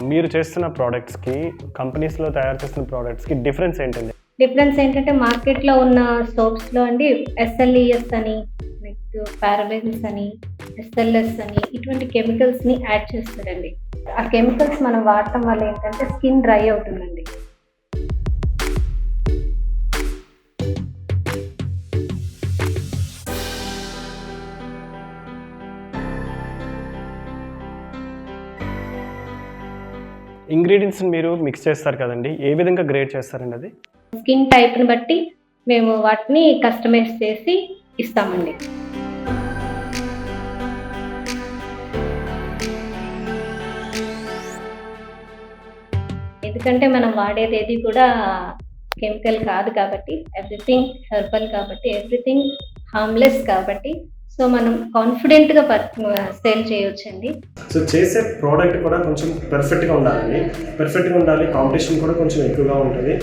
మీరు చేస్తున్న ప్రోడక్ట్స్‌కి, కంపెనీస్‌లో తయారు చేస్తున్న ప్రోడక్ట్స్‌కి డిఫరెన్స్ ఏంటండి? డిఫరెన్స్ ఏంటంటే మార్కెట్‌లో ఉన్న సోప్స్‌లో అండి ఎస్ఎల్ఈఎస్ అని, నెక్స్ట్ పారాబెన్స్ అని, ఎస్ఎల్ఎస్ అని ఇటువంటి కెమికల్స్‌ని యాడ్ చేస్తారండి. ఆ కెమికల్స్ మనం వాడటం వల్ల ఏంటంటే స్కిన్ డ్రై అవుతుందండి. ఇంగ్రీడియెంట్స్‌ని మీరు మిక్స్ చేస్తారు కదండీ! ఏ విధంగా గ్రేడ్ చేస్తారండి అది? స్కిన్ టైప్‌ని బట్టి మేము వాటిని కస్టమైజ్ చేసి ఇస్తామండి. ఎందుకంటే మనం వాడేదేది కూడా కెమికల్ కాదు కాబట్టి, ఎవ్రీథింగ్ హెర్బల్ కాబట్టి, ఎవ్రీథింగ్ హార్మ్‌లెస్ కాబట్టి, సో మనం కాన్ఫిడెంట్‌గా సేల్ చేయొచ్చండి. సో చేసే ప్రోడక్ట్ కూడా కొంచెం పర్ఫెక్ట్‌గా ఉండాలండి. పర్ఫెక్ట్‌గా ఉండాలి. కాంపిటీషన్ కూడా కొంచెం ఎక్కువగా ఉంటది.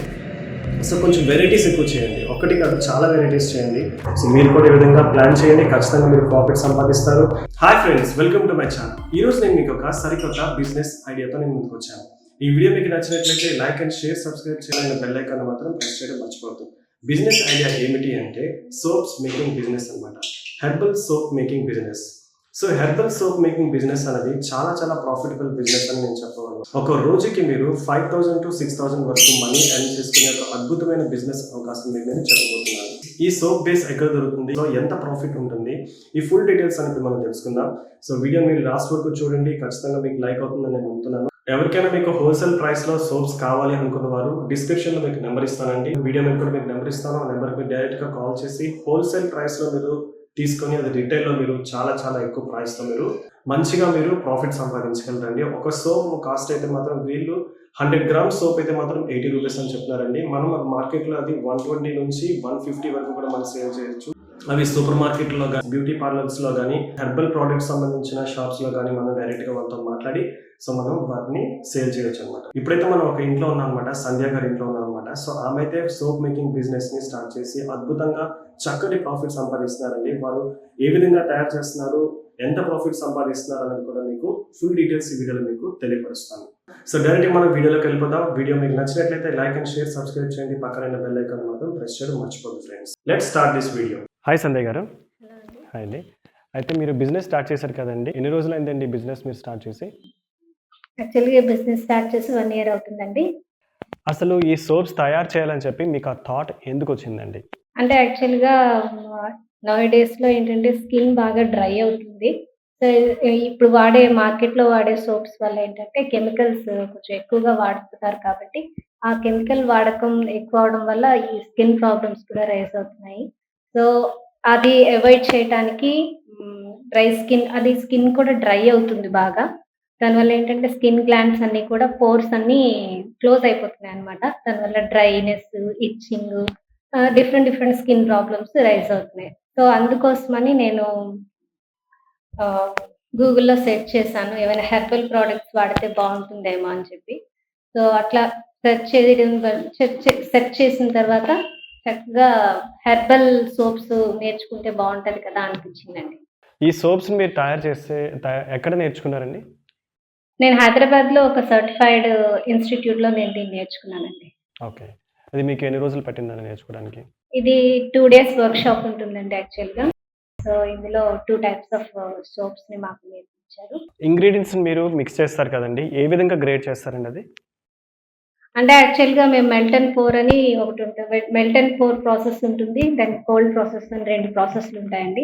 సో కొంచెం వెరైటీస్ ఎక్కువ చేయండి. ఒకటి కాదు చాలా వెరైటీస్ చేయండి. సో మీరు కూడా ఈ విధంగా ప్లాన్ చేయండి. ఖచ్చితంగా మీరు ప్రాఫిట్ సంపాదిస్తారు. Hi friends, welcome to my channel. ఈరోజు నేను మీకు ఒక సరికొత్త బిజినెస్ ఐడియాతో నేను ముందుకు వచ్చాను. ఈ వీడియో మీకు నచ్చినట్లయితే లైక్ అండ్ షేర్, సబ్స్క్రైబ్ చేయాలని బెల్ ఐకాన్ మాత్రం ప్రెస్ చేయడం మర్చిపోవద్దు. బిజినెస్ ఐడియా ఏమిటి అంటే సోప్స్ మేకింగ్ బిజినెస్ అన్నమాట. Herbal soap making business. So herbal soap making business అనేది చాలా ప్రాఫిటబుల్ బిజినెస్ అని నేను చెప్పగలను. ఒక రోజుకి మీరు 5,000 to 6,000 వరకు మనీ ఎర్న్ చేసుకునే ఒక అద్భుతమైన బిజినెస్ అవకాశం మీకు నేను చెప్పబోతున్నాను. ఈ సోప్ బేస్ ఎక్కడ దొరుకుతుంది, సో ఎంత ప్రాఫిట్ ఉంటుంది, ఈ ఫుల్ డీటెయిల్స్ అనేది మనం తెలుసుకుందాం. సో వీడియో మీరు లాస్ట్ వరకు చూడండి, ఖచ్చితంగా మీకు లైక్ అవుతుందని నేను నమ్ముతున్నాను. ఎవరికైనా మీకు హోల్సేల్ ప్రైస్ లో సోప్స్ కావాలి అనుకున్న వారు డిస్క్రిప్షన్ లో మీకు నెంబర్ ఇస్తానండి. వీడియో మీద కూడా మీకు నెంబర్ ఇస్తాను. ఆ నెంబర్ కి డైరెక్ట్ గా కాల్ చేసి హోల్సేల్ ప్రైస్ లో మీరు తీసుకొని అది రిటైల్ లో మీరు చాలా ఎక్కువ ప్రైస్ తో మీరు మంచిగా మీరు ప్రాఫిట్ సంపాదించగలరండి. ఒక సోప్ కాస్ట్ అయితే మాత్రం వీళ్ళు 100 గ్రామ్స్ సోప్ అయితే మాత్రం 80 రూపీస్ అని చెప్తున్నారండి. మనం మార్కెట్ లో అది 120 నుంచి 150 వరకు కూడా మనం సేల్ చేయొచ్చు. అవి సూపర్ మార్కెట్ లో కానీ, బ్యూటీ పార్లర్స్ లో కానీ, హెర్బల్ ప్రొడక్ట్స్ సంబంధించిన షాప్స్ లో కానీ మనం డైరెక్ట్ గా వాళ్ళతో మాట్లాడి సో మనం వాటిని సేల్ చేయొచ్చు అనమాట. ఇప్పుడైతే మనం ఒక ఇంట్లో ఉన్నాం అనమాట, సంధ్య గారి ఇంట్లో ఉన్నాం అనమాట. సో ఆమె అయితే సోప్ మేకింగ్ బిజినెస్ ని స్టార్ట్ చేసి అద్భుతంగా చక్కటి ప్రాఫిట్ సంపాదిస్తున్నారండి. వారు ఏ విధంగా తయారు చేస్తున్నారు, ఎంత ప్రాఫిట్ సంపాదిస్తున్నారు అనేది కూడా మీకు ఫుల్ డీటెయిల్స్ ఈ వీడియోలో మీకు తెలియపరుస్తాను. సో డైరెక్ట్ మనం వీడియోలోకి వెళ్ళిపోదాం. వీడియో మీకు నచ్చినట్లయితే లైక్ అండ్ షేర్, సబ్స్క్రైబ్ చేయండి. పక్కన బెల్ ఐకాన్ మాత్రం ప్రెస్ చేయడం మర్చిపోద్దు friends. Let's start this video. Hi Sandhya గారు. హలో అండి. హాయ్ అండి. అయితే మీరు బిజినెస్ స్టార్ట్ చేశారు కదండి, ఎన్ని రోజులైందండి బిజినెస్ మీరు స్టార్ట్ చేసి? యాక్చువల్‌గా బిజినెస్ స్టార్ట్ చేసి 1 ఇయర్ అవుతుందండి. అసలు ఈ సోప్స్ తయారు చేయాలని చెప్పి మీకు ఆ థాట్ ఎందుకు వచ్చిందండి? అంటే యాక్చువల్‌గా నౌ డేస్‌లో ఏంటంటే స్కిన్ బాగా డ్రై అవుతుంది. సో, ఇప్పుడు మార్కెట్‌లో వాడే సోప్స్ వల్ల ఏంటంటే కెమికల్స్ కొంచెం ఎక్కువగా వాడుతున్నారు కాబట్టి, ఆ కెమికల్ వాడకం ఎక్కువ అవ్వడం వల్ల ఈ స్కిన్ ప్రాబ్లమ్స్ కూడా రైజ్ అవుతున్నాయి. సో, అది అవాయిడ్ చేయటానికి స్కిన్ కూడా డ్రై అవుతుంది బాగా. దానివల్ల ఏంటంటే స్కిన్ గ్లాండ్స్ అన్నీ కూడా పోర్స్ అన్నీ క్లోజ్ అయిపోతున్నాయన్నమాట. దానివల్ల dryness, itching different skin problems rise అవుతున్నాయి. సో, అందుకోసమని నేను ఆహ్, గూగుల్‌లో సెర్చ్ చేశాను. ఏమైనా హెర్బల్ ప్రొడక్ట్స్ వాడితే బావుంటుందేమో అని చెప్పి. సో, అట్లా సెర్చ్ చేసిన తర్వాత చక్కగా హెర్బల్ సోప్స్ నేర్చుకుంటే బావుంటది కదా అనిపించిందండి. ఈ సోప్స్‌ని మీరు తయారు చేస్తే ఎక్కడ నేర్చుకున్నారండి? నేను హైదరాబాద్‌లో ఒక సర్టిఫైడ్ ఇన్‌స్టిట్యూట్‌లో నేను దీన్ని నేర్చుకున్నానండి. ఓకే. అది మీకు ఎన్ని రోజులు పట్టిందండి నేర్చుకోవడానికి? ఇది 2 డేస్ వర్క్‌షాప్ ఉంటుందండి యాక్చువల్‌గా. సో, ఇందులో 2 టైప్స్ ఆఫ్ సోప్స్‌ని మాకు నేర్పించారు. ఇంగ్రీడియెంట్స్‌ని మీరు మిక్స్ చేస్తారు కదండీ! ఏ విధంగా గ్రేడ్ చేస్తారండి అది? అంటే యాక్చువల్‌గా మేము మెల్ట్ అండ్ పోర్ అని ఒకటుంటది. మెల్ట్ అండ్ పోర్ ప్రాసెస్ ఉంటుంది. దెన్ కోల్డ్ ప్రాసెస్ అని 2 ప్రాసెస్‌లుంటాయండి.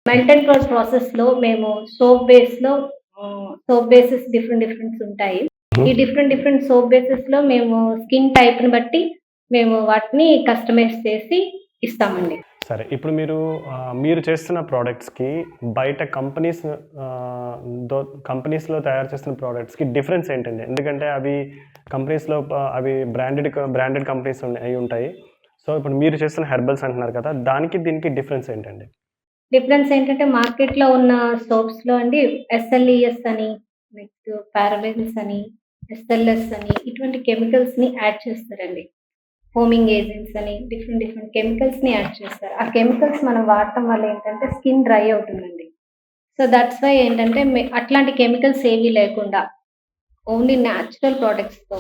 మెల్ట్ అండ్ పోర్ ప్రాసెస్‌లో మేము సోప్ బేసెస్ డిఫరెంట్స్ ఉంటాయి. ఈ డిఫరెంట్ సోప్ బేసెస్‌లో మేము స్కిన్ టైప్‌ని బట్టి మేము వాటిని కస్టమైజ్ చేసి ఇస్తామండి. సరే. ఇప్పుడు మీరు చేస్తున్న ప్రోడక్ట్స్‌కి బయట ఆహ్, దో కంపెనీస్‌లో తయారు చేస్తున్న ప్రోడక్ట్స్‌కి డిఫరెన్స్ ఏంటండి? ఎందుకంటే అవి బ్రాండెడ్ కంపెనీస్ అయ్యుంటాయి. సో, ఇప్పుడు మీరు చేస్తున్న హెర్బల్స్ అంటున్నారు కదా! దానికి దీనికి డిఫరెన్స్ ఏంటండి? డిఫరెన్స్ ఏంటంటే మార్కెట్‌లో ఉన్న సోప్స్‌లో అండి ఎస్ఎల్ఈఎస్ అని, నెక్స్ట్ పారాబెన్స్ అని, ఎస్ఎల్ఎస్ అని ఇటువంటి కెమికల్స్‌ని యాడ్ చేస్తారండి. ఫోమింగ్ ఏజెంట్స్ అని డిఫరెంట్ కెమికల్స్‌ని యాడ్ చేస్తారు. ఆ కెమికల్స్ మనం వాడటం వల్ల ఏంటంటే స్కిన్ డ్రై అవుతుందండి. సో, దట్స్ వై ఏంటంటే అట్లాంటి కెమికల్స్ ఏవి లేకుండా ఓన్లీ న్యాచురల్ ప్రొడక్ట్స్‌తో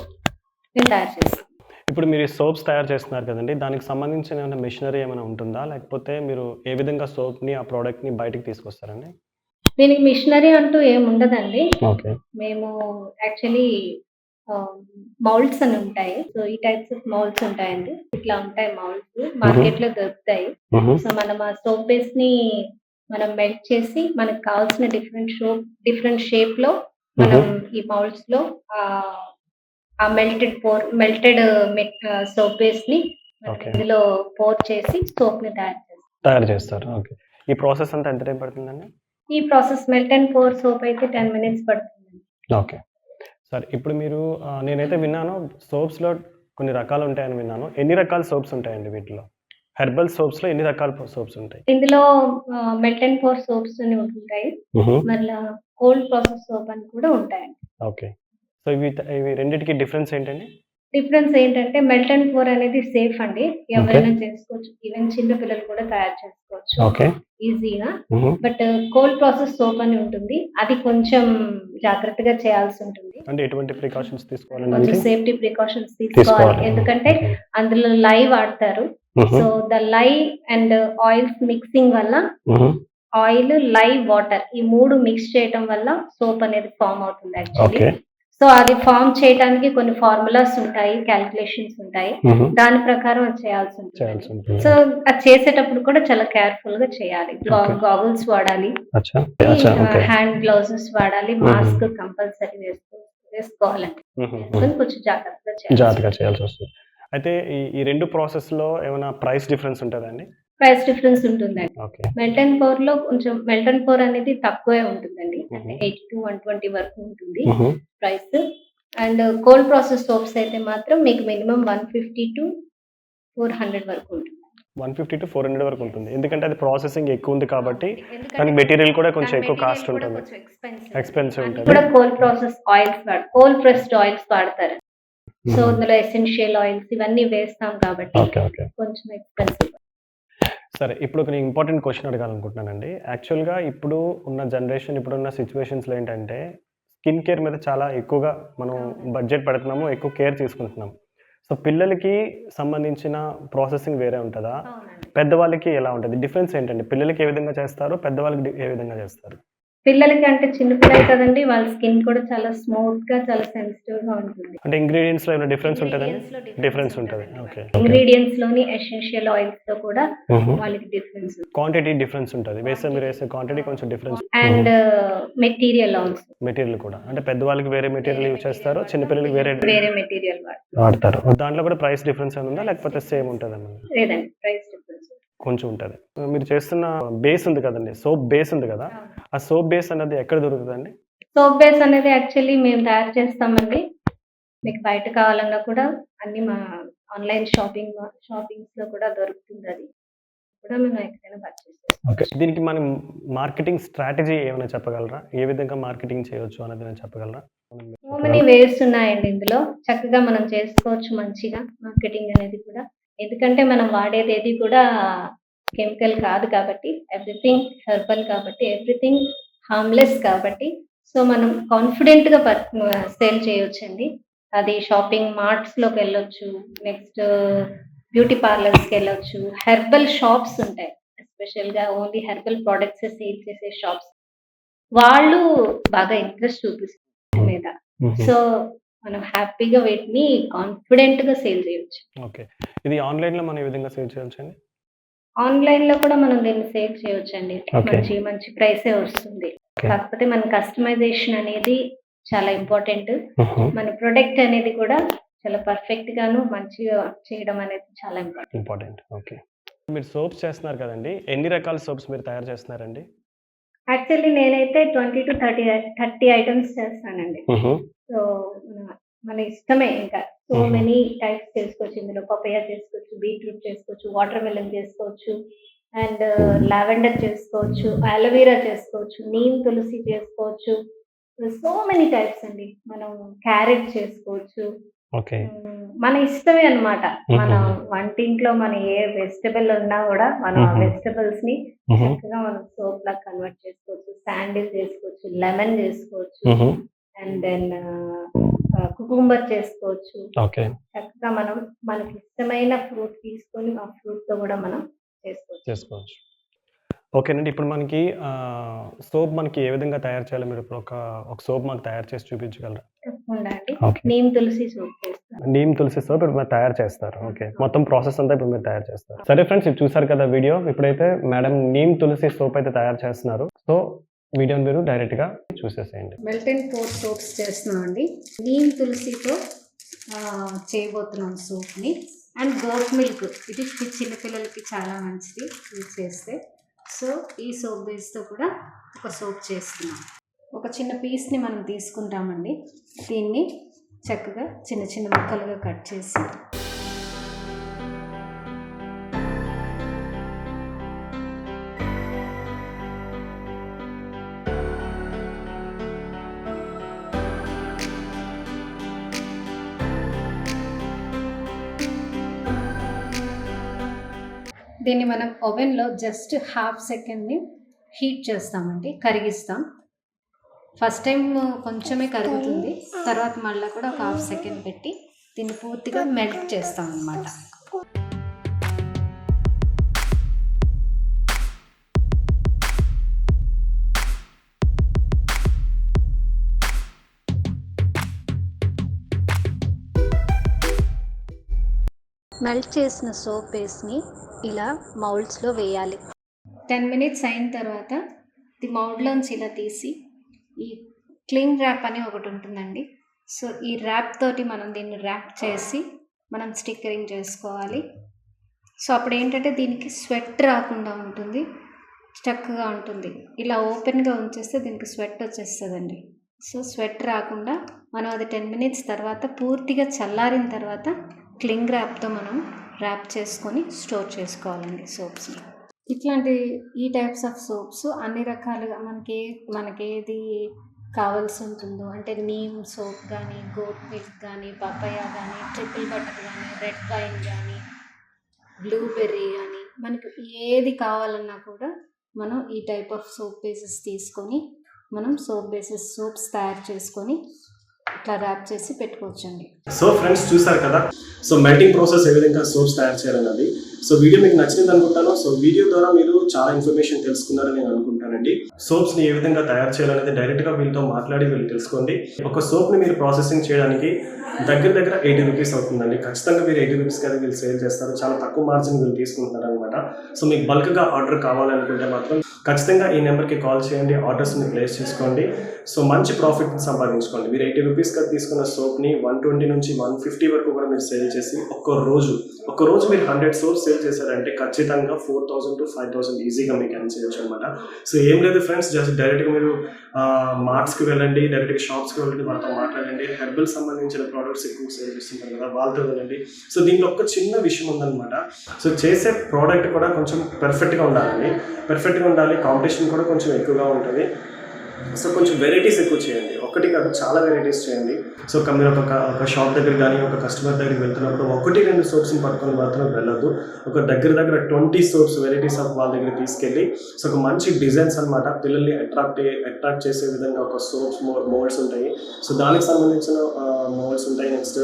మేము తయారు చేస్తాం. ఇప్పుడు మీరు ఈ సోప్స్ తయారు చేస్తున్నారు కదండీ! దానికి సంబంధించిన ఏమైనా మెషినరీ ఏమైనా ఉంటుందా? లేకపోతే మీరు ఏ విధంగా సోప్‌ని, ఆ ప్రొడక్ట్‌ని బయటికి తీసుకొస్తారండి? దీనికి మిషనరీ అంటూ ఏముండదండి. ఓకే. మేము యాక్చువల్లీ ఆహ్, మౌల్డ్స్ అని ఉంటాయి. సో, ఈ టైప్స్ ఆఫ్ మౌల్డ్స్ ఉంటాయండి. ఇట్లా ఉంటాయి మౌల్డ్స్. మార్కెట్‌లో దొరుకుతాయి. హుహు. సో, మనం ఆ సోప్ బేస్‌ని మనం మెల్ట్ చేసి మనకు కావాల్సిన డిఫరెంట్ షేప్‌లో మనం ఈ మౌల్డ్స్‌లో ఆహ్, ఆ మెల్టెడ్ సోప్ బేస్‌ని మనం ఓకే. ఇందులో పోర్ చేసి సోప్‌ని తయారు చేస్తాం. తయారు చేస్తారు. ఓకే. ఈ ప్రాసెస్ అంతా ఎంత టైం పడుతుందండి? ఈ process melt and pour soap అయితే 10 మినిట్స్ పడుతుంది. ఓకే. సరే. ఇప్పుడు మీరు నేనైతే విన్నాను సోప్స్‌లో కొన్ని రకాలుంటాయని విన్నాను. ఎన్ని రకాల సోప్స్ ఉంటాయండి వీటిలో? హెర్బల్ సోప్స్‌లో ఎన్ని రకాల సోప్స్ ఉంటాయి? ఇందులో మెల్ట్ అండ్ పోర్ సోప్స్ అని ఉంటాయి. హుహు. మళ్ళా కోల్డ్ ప్రాసెస్ సోప్ అని కూడా ఉంటాయండి. ఓకే. సో, ఇవి రెండిటికి డిఫరెన్స్ ఏంటండి? డిఫరెన్స్ ఏంటంటే మెల్ట్ అండ్ పోర్ అనేది సేఫ్ అండి. ఓకే. ఎవరైనా చేసుకోవచ్చు. ఈవెన్ చిన్న పిల్లలు కూడా తయారు చేసుకోవచ్చు ఓకే. ఈజీగా. హుహు. బట్ కోల్డ్ ప్రాసెస్ సోప్ అని ఉంటుంది. అది కొంచెం జాగ్రత్తగా చేయాల్సి ఉంటుంది. అంటే ఎటువంటి ప్రికాషన్స్ తీసుకోవాలండి కొంచెం దానికి? సేఫ్టీ ప్రికాషన్స్ తీసుకోవాలి. తీసుకోవాలి. ఎందుకంటే ఓకే. అందులో లై వాడతారు. హుహు. సో, ద లై అండ్ ఆయిల్స్ మిక్సింగ్ వల్ల హుహు. ఆయిల్, లై, వాటర్ ఈ 3 మిక్స్ చేయటం వల్ల సోప్ అనేది ఫార్మ్ అవుతుంది యాక్చువల్లీ. ఓకే. సో, అది ఫార్మ్ చేయటానికి కొన్ని ఫార్ములాస్ ఉంటాయి, క్యాలిక్యులేషన్స్ ఉంటాయి. హుహు. దాని ప్రకారం అది చేయాల్సుంటుందండి. చేయాల్సుంటుంది. సో, అది చేసేటప్పుడు కూడా చాలా కేర్‌ఫుల్‌గా చేయాలి. ఓకే. గాగుల్స్ వాడాలి. అచ్చా! అచ్చా! ఓకే. హ్యాండ్ గ్లౌజెస్ వాడాలి. హుహు. మాస్క్ కంపల్సరీ వేసుకోవాలండి. హుహుహు. వేసుకొని కొంచెం జాగ్రత్తగా చేయాల్సి జాగ్రత్తగా చేయాల్సొస్తది. అయితే ఈ 2 ప్రాసెస్‌లో ఏమైనా ప్రైస్ డిఫరెన్స్ ఉంటదా అండి? ప్రైస్ డిఫరెన్స్ ఉంటుందండి. ఓకే. మెల్ట్ అండ్ పోర్ అనేది తక్కువే ఉంటుందండి. హుహు. అంటే 80-120 వరకు ఉంటుంది హుహు. Price. And cold process soaps అయితే మాత్రం మీకు మినిమమ్ 150-400 వరకు ఉంటుంది. 150-400 వరకు ఉంటుంది. ఎందుకంటే అది ప్రాసెసింగ్ ఎక్కువుంది కాబట్టి ఎందుకంటే దానికి మెటీరియల్ కూడా కొంచెం దాని ఎక్కువ మెటీరియల్ కాస్ట్ కూడా ఉంటుంది. కొంచెం ఎక్స్‌పెన్సివ్ అన్ని ఉంటది. కూడా కోల్డ్ ప్రెస్డ్ ఆయిల్స్ వాడతారు. సో, హుహు. అందులో ఎసెన్షియల్ ఆయిల్స్ ఇవన్నీ వేస్తాం కాబట్టి ఓకే. ఓకే. కొంచెం ఎక్స్‌పెన్సివ్. సరే. ఇప్పుడు ఒక నేను ఇంపార్టెంట్ క్వెషన్ అడగాలనుకుంటున్నానండి. యాక్చువల్‌గా ఇప్పుడు ఉన్న జనరేషన్, ఇప్పుడున్న సిట్యుయేషన్స్‌లో ఏంటంటే, స్కిన్ కేర్ మీద చాలా ఎక్కువగా మనం అవునండి. బడ్జెట్ పెడుతున్నాము. ఎక్కువ కేర్ తీసుకుంటున్నాం. సో, పిల్లలకి సంబంధించిన ప్రాసెసింగ్ వేరే ఉంటదా? అవునండి. పెద్దవాళ్ళకి ఎలా ఉంటది? డిఫరెన్స్ ఏంటండి? పిల్లలకి ఏ విధంగా చేస్తారు? పెద్దవాళ్ళకి ఏ విధంగా చేస్తారు? పిల్లలకి అంటే చిన్న పిల్లలు కదండీ! వాళ్ళ స్కిన్ కూడా చాలా స్మూత్‌గా, చాలా సెన్సిటివ్‌గా ఉంటుంది. అంటే ఇంగ్రీడియెంట్స్‌లో ఏమైనా డిఫరెన్స్ ఉంటదండి? ఇంగ్రీడియెంట్స్‌లో డిఫరెన్స్ ఉంటది. ఉంటదండి ఓకే. వాళ్ళకి. ఓకే. ఇంగ్రీడియెంట్స్‌లోని ఎసెన్షియల్ ఆయిల్స్‌లో కూడా హుహు. వాళ్ళకి డిఫరెన్స్ ఉంది. క్వాంటిటీ డిఫరెన్స్ ఉంటది. మీరేసే క్వాంటిటీ కొంచెం difference. And material also. Material కూడా. అంటే పెద్దవాళ్ళకి వేరే మెటీరియల్ యూజ్ చేస్తారు. చిన్న పిల్లలకి వేరే వేరే మెటీరియల్ వాడతాం. వాడతారు. దాంట్లో కూడా ప్రైస్ డిఫరెన్స్ ఏమైనా ఉందా? లేకపోతే సేమ్ ఉంటదేమన్నా? లేదండి. Price difference. కొంచెం ఉంటది. మీరు చేస్తున్న బేస్ ఉంది కదండీ! సోప్ బేస్ ఉంది కదా! అవును. ఆ సోప్ బేస్ అనేది ఎక్కడ దొరుకుతదండి? సోప్ బేస్ అనేది యాక్చువల్లీ మేము తయారు చేస్తామండి. మీకు బయట కావాలన్నా కూడా అన్నీ మా ఆన్‌లైన్ షాపింగ్స్‌లో కూడా దొరుకుతుందది. కూడా మేము ఎక్కడైనా పర్చేస్ చేస్తాం. ఓకే. దీనికి మనం మార్కెటింగ్ స్ట్రాటజీ ఏమైనా చెప్పగలరా? ఏ విధంగా మార్కెటింగ్ చేయొచ్చు అన్నది ఏమైనా చెప్పగలరా? సో మెనీ వేస్ ఉన్నాయండి ఇందులో. చక్కగా మనం చేసుకోవచ్చు మంచిగా మార్కెటింగ్ అనేది కూడా. ఎందుకంటే మనం వాడేదేది కూడా కెమికల్ కాదు కాబట్టి, ఎవ్రీథింగ్ హెర్బల్ కాబట్టి, ఎవ్రీథింగ్ హార్మ్‌లెస్ కాబట్టి, సో మనం కాన్ఫిడెంట్‌గా సేల్ చేయొచ్చండి. అది షాపింగ్ మార్ట్స్‌లోకెళ్ళొచ్చు. నెక్స్ట్ బ్యూటీ పార్లర్స్‌కెళ్ళొచ్చు. హెర్బల్ షాప్స్ ఉంటాయి. ఎస్పెషల్‌గా ఓన్లీ హెర్బల్ ప్రొడక్ట్సే సేల్ చేసే షాప్స్. వాళ్ళు బాగా ఇంట్రెస్ట్ చూపిస్తారు మీద. హుహు. సో, మనం హ్యాపీగా వీటిని కాన్ఫిడెంట్‌గా సేల్ చేయొచ్చు. ఓకే. ఇది ఆన్‌లైన్‌లో మనం ఏ విధంగా సేల్ చేయొచ్చండి? ఆన్‌లైన్‌లో కూడా మనం దీన్ని సేల్ చేయొచ్చండి. ఓకే. మంచి ప్రైసే వస్తుంది. ఓకే. కాకపోతే మన కస్టమైజేషన్ అనేది చాలా ఇంపార్టెంట్. హుహు. మన ప్రొడక్ట్ అనేది కూడా చాలా పర్ఫెక్ట్‌గాను, మంచిగా చేయడం అనేది చాలా ఇంపార్టెంట్. ఇంపార్టెంట్. ఓకే. మీరు సోప్స్ చేస్తున్నారు కదండీ! ఎన్ని రకాల సోప్స్ మీరు తయారు చేస్తున్నారండి? యాక్చువల్లీ నేనైతే 20-30 ఐటెమ్స్ చేస్తానండి. హుహు. సో, మన మన ఇష్టమే ఇంకా. సో హుహు. మెనీ టైప్స్ చేసుకోవచ్చు ఇందులో. పపాయ చేసుకోవచ్చు, బీట్రూట్ చేసుకోవచ్చు, వాటర్ మెలన్ చేసుకోవచ్చు, అండ్ లావెండర్ చేసుకోవచ్చు, అలోవెరా చేసుకోవచ్చు, నీమ్ తులసి చేసుకోవచ్చు. సో మెనీ టైప్స్ అండి. మనం క్యారెట్ చేసుకోవచ్చు. ఓకే. మన ఇష్టమే అన్నమాట. మన హుహుహు. వంటింట్లో మన ఏ వెజిటబుల్ ఉన్నా గూడా మనం ఆ హుహు. వెజిటబుల్స్‌ని హుహు. చక్కగా మనం సోప్‌లాగా కన్వర్ట్ చేసుకోవచ్చు. శాండిల్ చేసుకోవచ్చు, లెమన్ చేసుకోవచ్చు. హుహు. అండ్ దెన్ కుకుంబర్ చేసుకోవచ్చు. ఓకే. చక్కగా మనం మనకి ఇష్టమైన ఫ్రూట్ తీసుకొని ఆ ఫ్రూట్‌తో కూడా మనం చేసుకోవచ్చు. ఓకేనండి. ఇప్పుడు మనకి సోప్ మనకి ఏ విధంగా తయారు చేయాలో మీరు ఇప్పుడు ఒక సోప్ మాకు తయారు చేసి చూపించగలరా? తప్పకుండా అండి. ఓకే. నీమ్ తులసి సోప్ చేస్తాను. నీమ్ తులసి సోప్ ఇప్పుడు మీరు తయారు చేస్తారు. ఓకే. మొత్తం ప్రాసెస్ అంతా ఇప్పుడు మీరు తయారు చేస్తారు. సరే ఫ్రెండ్స్, ఇప్పుడు చూసారు కదా వీడియో. ఇప్పుడైతే మేడం నీమ్ తులసి సోప్ అయితే తయారు చేస్తున్నారు. సో వీడియోని మీరు డైరెక్ట్‌గా చూసేసేయండి. మెల్ట్ అండ్ పోర్ సోప్స్ చేస్తున్నామండి. నీమ్ తులసితో చేయబోతున్నాం సోప్ని. అండ్ గోట్ మిల్క్, ఇది చిన్నపిల్లలకి చాలా మంచిది ఇది చేస్తే. సో ఈ సోప్ బేస్తో కూడా ఒక సోప్ చేస్తున్నాం. ఒక చిన్న పీస్ని మనం తీసుకుంటామండి. దీన్ని చక్కగా చిన్న చిన్న ముక్కలుగా కట్ చేసి దీన్ని మనం ఓవెన్లో జస్ట్ హాఫ్ సెకండ్ని హీట్ చేస్తామండి, కరిగిస్తాం. ఫస్ట్ టైం కొంచెమే కరుగుతుంది, తర్వాత మళ్ళీ కూడా ఒక హాఫ్ సెకండ్ పెట్టి దీన్ని పూర్తిగా మెల్ట్ చేస్తాం అన్నమాట. మెల్ట్ చేసిన సోప్ బేస్ని ఇలా మౌల్డ్స్లో వేయాలి. 10 మినిట్స్ అయిన తర్వాత ఈ మౌల్డ్లోంచి ఇలా తీసి ఈ క్లింగ్ ర్యాప్ అని ఒకటి ఉంటుందండి. సో ఈ ర్యాప్ తోటి మనం దీన్ని ర్యాప్ చేసి మనం స్టిక్కరింగ్ చేసుకోవాలి. సో అప్పుడు ఏంటంటే దీనికి స్వెట్ రాకుండా ఉంటుంది, చక్కగా ఉంటుంది. ఇలా ఓపెన్గా ఉంచేస్తే దీనికి స్వెట్ వచ్చేస్తుందండి. సో స్వెట్ రాకుండా మనం అది 10 మినిట్స్ తర్వాత పూర్తిగా చల్లారిన తర్వాత క్లింగ్ ర్యాప్తో మనం ర్యాప్ చేసుకొని స్టోర్ చేసుకోవాలండి సోప్స్ని. ఇట్లాంటి ఈ టైప్స్ ఆఫ్ సోప్స్ అన్ని రకాలుగా మనకేది కావాల్సి ఉంటుందో, అంటే నీమ్ సోప్ కానీ, గోట్ మిల్క్ కానీ, పపాయ కానీ, ట్రిపుల్ బటర్ కానీ, రెడ్ వైన్ కానీ, బ్లూబెర్రీ కానీ, మనకు ఏది కావాలన్నా కూడా మనం ఈ టైప్ ఆఫ్ సోప్ బేసెస్ తీసుకొని మనం సోప్స్ తయారు చేసుకొని ఇట్లా ర్యాప్ చేసి పెట్టుకోవచ్చండి. సో ఫ్రెండ్స్ చూసారు కదా, సో మెల్టింగ్ ప్రాసెస్ ఏ విధంగా సోప్స్ తయారు చేయాలన్నది. సో వీడియో మీకు నచ్చింది అనుకుంటాను. సో వీడియో ద్వారా మీరు చాలా ఇన్ఫర్మేషన్ తెలుసుకున్నారని నేను అనుకుంటానండి. సోప్స్ని ఏ విధంగా తయారు చేయాలనేది డైరెక్ట్గా వీళ్ళతో మాట్లాడి వీళ్ళు తెలుసుకోండి. ఒక సోప్ని మీరు ప్రాసెసింగ్ చేయడానికి దగ్గర 80 రూపీస్ అవుతుందండి. ఖచ్చితంగా మీరు 80 రూపీస్కి అది వీళ్ళు సేల్ చేస్తారు. చాలా తక్కువ మార్జిన్ వీళ్ళు తీసుకుంటున్నారు అనమాట. సో మీకు బల్క్గా ఆర్డర్ కావాలనుకుంటే మాత్రం ఖచ్చితంగా ఈ నెంబర్కి కాల్ చేయండి, ఆర్డర్స్ని ప్లేస్ చేసుకోండి. సో మంచి ప్రాఫిట్ సంపాదించుకోండి. మీరు 80 రూపీస్కి తీసుకున్న సోప్ని 120 నుంచి 150 వరకు కూడా మీరు సేల్ చేసి ఒక్క రోజు మీరు 100 సోప్స్ సేల్ చేశారంటే ఖచ్చితంగా 4,000 to 5,000 ఈజీగా మీకు ఎర్న్ చేయొచ్చు అనమాట. సో ఏం లేదు ఫ్రెండ్స్, జస్ట్ డైరెక్ట్గా మీరు మార్ట్స్కి వెళ్ళండి, డైరెక్ట్గా షాప్స్కి వెళ్ళండి, వాళ్ళతో మాట్లాడండి. హెర్బల్ సంబంధించిన ప్రోడక్ట్స్ ఎక్కువ సేల్ చేస్తుంటారు కదా, వాళ్ళతో వెళ్ళండి. సో దీంట్లో ఒక చిన్న విషయం ఉందన్నమాట. సో చేసే ప్రోడక్ట్ కూడా కొంచెం పర్ఫెక్ట్గా ఉండాలి. కాంపిటీషన్ కూడా కొంచెం ఎక్కువగా ఉంటుంది. సో కొంచెం వెరైటీస్ ఎక్కువ చేయండి, ఒకటి కాదు చాలా వెరైటీస్ చేయండి. సో మీరు ఒక షాప్ దగ్గర కానీ ఒక కస్టమర్ దగ్గరికి వెళ్తున్నప్పుడు 1-2 సోప్స్ని పట్టుకొని మాత్రం వెళ్ళొద్దు. ఒక దగ్గర 20 సోప్స్ వెరైటీస్ ఆఫ్ వాళ్ళ దగ్గర తీసుకెళ్ళి, సో ఒక మంచి డిజైన్స్ అనమాట, పిల్లల్ని అట్రాక్ట్ చేసే విధంగా ఒక సోప్స్ మోల్డ్స్ ఉంటాయి. సో దానికి సంబంధించిన మోల్డ్స్ ఉంటాయి. నెక్స్ట్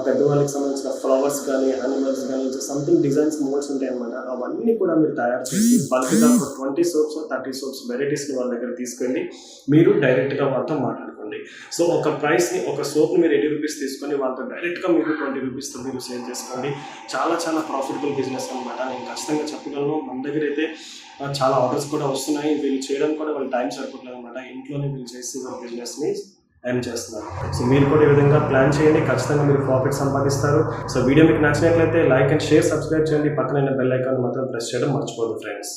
పెద్దవాళ్ళకి సంబంధించిన ఫ్లవర్స్ కానీ, యానిమల్స్ కానీ, సంథింగ్ డిజైన్స్ మోల్డ్స్ ఉంటాయి అనమాట. అవన్నీ కూడా మీరు తయారు చేసి బల్క్గా ఒక 20 సోప్స్ 30 సోప్స్ వెరైటీస్ని వాళ్ళ దగ్గర తీసుకెళ్ళి మీరు డైరెక్ట్గా వాళ్ళతో మాట్లాడుకోండి. సో ఒక ప్రైస్ని, ఒక సోప్ని మీరు 80 రూపీస్ తీసుకొని వాళ్ళతో డైరెక్ట్గా మీరు 20 రూపీస్తో మీరు సేల్ చేసుకోండి. చాలా ప్రాఫిటబుల్ బిజినెస్ అనమాట. నేను ఖచ్చితంగా చెప్పగలను. మన దగ్గర అయితే చాలా ఆర్డర్స్ కూడా వస్తున్నాయి. వీళ్ళు చేయడానికి కూడా వాళ్ళ టైం సరిపోతుంది అనమాట. ఇంట్లోనే వీళ్ళు చేసి వాళ్ళ బిజినెస్ని ఎర్న్ చేస్తున్నారు. సో మీరు కూడా ఈ విధంగా ప్లాన్ చేయండి, ఖచ్చితంగా మీరు ప్రాఫిట్ సంపాదిస్తారు. సో వీడియో మీకు నచ్చినట్లయితే లైక్ అండ్ షేర్, సబ్స్క్రైబ్ చేయండి. పక్కన బెల్ ఐకాన్ మాత్రం ప్రెస్ చేయడం మర్చిపోదు ఫ్రెండ్స్.